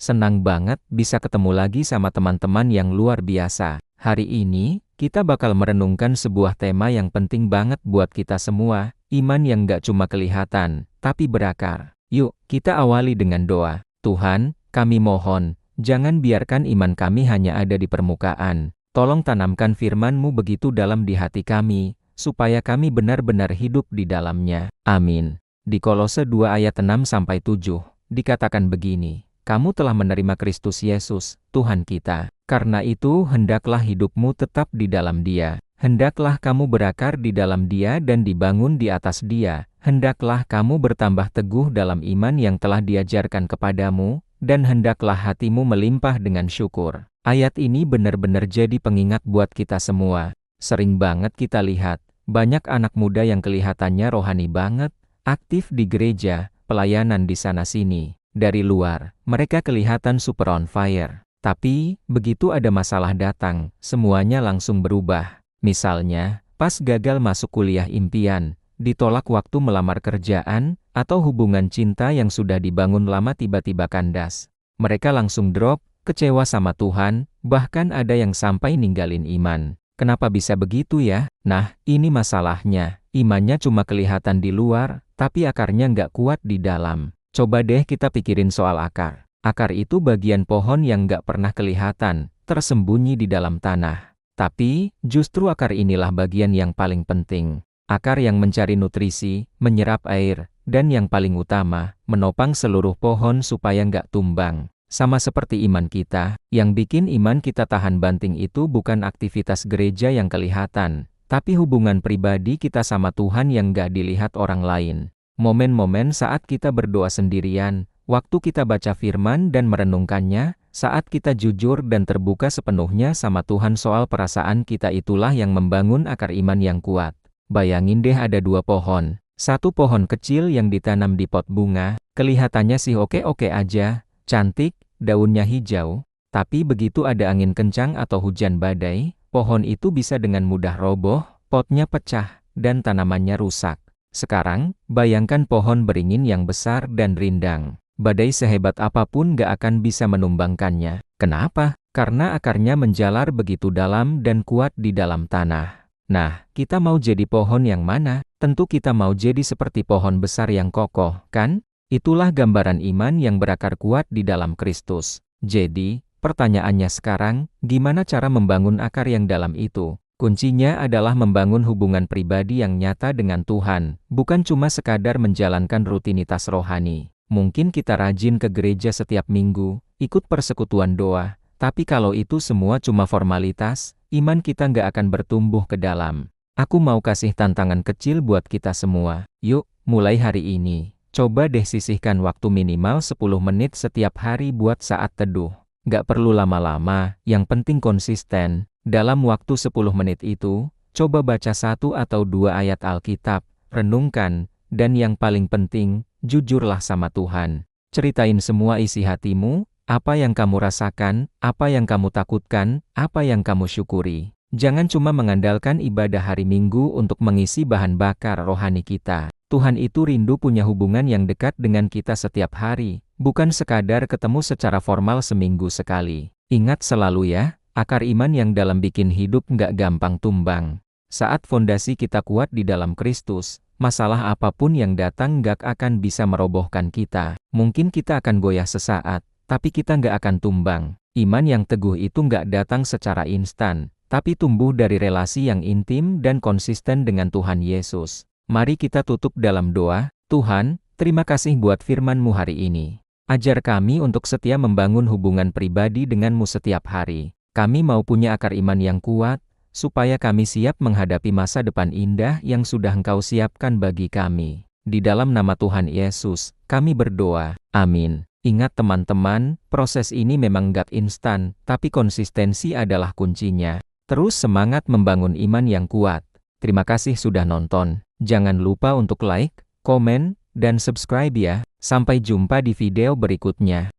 Senang banget bisa ketemu lagi sama teman-teman yang luar biasa. Hari ini, kita bakal merenungkan sebuah tema yang penting banget buat kita semua, iman yang gak cuma kelihatan, tapi berakar. Yuk, kita awali dengan doa. Tuhan, kami mohon, jangan biarkan iman kami hanya ada di permukaan. Tolong tanamkan firman-Mu begitu dalam di hati kami, supaya kami benar-benar hidup di dalamnya. Amin. Di Kolose 2 ayat 6-7, dikatakan begini, kamu telah menerima Kristus Yesus, Tuhan kita. Karena itu, hendaklah hidupmu tetap di dalam Dia. Hendaklah kamu berakar di dalam Dia dan dibangun di atas Dia. Hendaklah kamu bertambah teguh dalam iman yang telah diajarkan kepadamu, dan hendaklah hatimu melimpah dengan syukur. Ayat ini benar-benar jadi pengingat buat kita semua. Sering banget kita lihat, banyak anak muda yang kelihatannya rohani banget, aktif di gereja, pelayanan di sana-sini. Dari luar, mereka kelihatan super on fire. Tapi, begitu ada masalah datang, semuanya langsung berubah. Misalnya, pas gagal masuk kuliah impian, ditolak waktu melamar kerjaan, atau hubungan cinta yang sudah dibangun lama tiba-tiba kandas. Mereka langsung drop, kecewa sama Tuhan, bahkan ada yang sampai ninggalin iman. Kenapa bisa begitu ya? Nah, ini masalahnya. Imannya cuma kelihatan di luar, tapi akarnya nggak kuat di dalam. Coba deh kita pikirin soal akar. Akar itu bagian pohon yang nggak pernah kelihatan, tersembunyi di dalam tanah. Tapi, justru akar inilah bagian yang paling penting. Akar yang mencari nutrisi, menyerap air, dan yang paling utama, menopang seluruh pohon supaya nggak tumbang. Sama seperti iman kita, yang bikin iman kita tahan banting itu bukan aktivitas gereja yang kelihatan, tapi hubungan pribadi kita sama Tuhan yang nggak dilihat orang lain. Momen-momen saat kita berdoa sendirian, waktu kita baca firman dan merenungkannya, saat kita jujur dan terbuka sepenuhnya sama Tuhan soal perasaan kita, itulah yang membangun akar iman yang kuat. Bayangin deh ada dua pohon. Satu pohon kecil yang ditanam di pot bunga, kelihatannya sih oke-oke aja, cantik, daunnya hijau, tapi begitu ada angin kencang atau hujan badai, pohon itu bisa dengan mudah roboh, potnya pecah, dan tanamannya rusak. Sekarang, bayangkan pohon beringin yang besar dan rindang. Badai sehebat apapun gak akan bisa menumbangkannya. Kenapa? Karena akarnya menjalar begitu dalam dan kuat di dalam tanah. Nah, kita mau jadi pohon yang mana? Tentu kita mau jadi seperti pohon besar yang kokoh, kan? Itulah gambaran iman yang berakar kuat di dalam Kristus. Jadi, pertanyaannya sekarang, gimana cara membangun akar yang dalam itu? Kuncinya adalah membangun hubungan pribadi yang nyata dengan Tuhan, bukan cuma sekadar menjalankan rutinitas rohani. Mungkin kita rajin ke gereja setiap minggu, ikut persekutuan doa, tapi kalau itu semua cuma formalitas, iman kita nggak akan bertumbuh ke dalam. Aku mau kasih tantangan kecil buat kita semua. Yuk, mulai hari ini. Coba deh sisihkan waktu minimal 10 menit setiap hari buat saat teduh. Gak perlu lama-lama, yang penting konsisten. Dalam waktu 10 menit itu, coba baca 1 atau 2 ayat Alkitab, renungkan, dan yang paling penting, jujurlah sama Tuhan. Ceritain semua isi hatimu, apa yang kamu rasakan, apa yang kamu takutkan, apa yang kamu syukuri. Jangan cuma mengandalkan ibadah hari Minggu untuk mengisi bahan bakar rohani kita. Tuhan itu rindu punya hubungan yang dekat dengan kita setiap hari, bukan sekadar ketemu secara formal seminggu sekali. Ingat selalu ya, akar iman yang dalam bikin hidup nggak gampang tumbang. Saat fondasi kita kuat di dalam Kristus, masalah apapun yang datang nggak akan bisa merobohkan kita. Mungkin kita akan goyah sesaat, tapi kita nggak akan tumbang. Iman yang teguh itu nggak datang secara instan, tapi tumbuh dari relasi yang intim dan konsisten dengan Tuhan Yesus. Mari kita tutup dalam doa. Tuhan, terima kasih buat firman-Mu hari ini. Ajar kami untuk setia membangun hubungan pribadi dengan-Mu setiap hari. Kami mau punya akar iman yang kuat, supaya kami siap menghadapi masa depan indah yang sudah Engkau siapkan bagi kami. Di dalam nama Tuhan Yesus, kami berdoa. Amin. Ingat teman-teman, proses ini memang gak instan, tapi konsistensi adalah kuncinya. Terus semangat membangun iman yang kuat. Terima kasih sudah nonton. Jangan lupa untuk like, komen, dan subscribe ya. Sampai jumpa di video berikutnya.